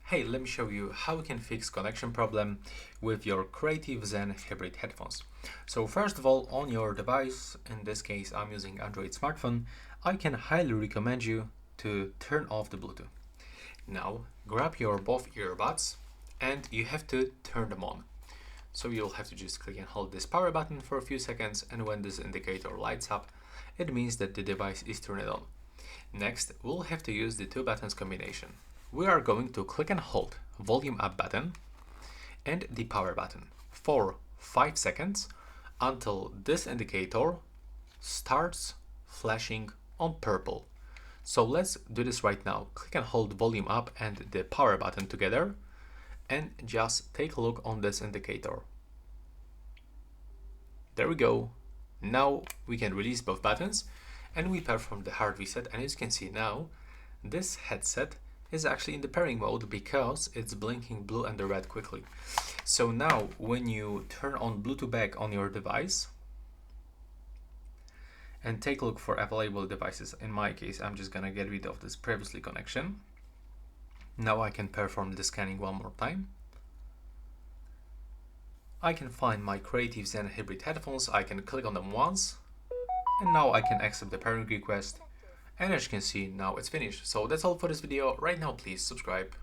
Hey, let me show you how you can fix connection problem with your Creative Zen Hybrid headphones. So first of all, on your device, in this case I'm using Android smartphone, I can highly recommend you to turn off the Bluetooth. Now grab your both earbuds and you have to turn them on. So you'll have to just click and hold this power button for a few seconds, and when this indicator lights up, it means that the device is turned on. Next, we'll have to use the two buttons combination. We are going to click and hold volume up button and the power button for 5 seconds until this indicator starts flashing on purple. So let's do this right now. Click and hold volume up and the power button together and just take a look on this indicator. There we go. Now we can release both buttons and we perform the hard reset, and as you can see now, this headset is actually in the pairing mode because it's blinking blue and the red quickly. So now when you turn on Bluetooth back on your device and take a look for available devices, in my case I'm just gonna get rid of this previously connection. Now I can perform the scanning one more time. I can find my Creative Zen Hybrid headphones, I can click on them once, and now I can accept the pairing request, and as you can see, now it's finished. So that's all for this video. Right now, please subscribe.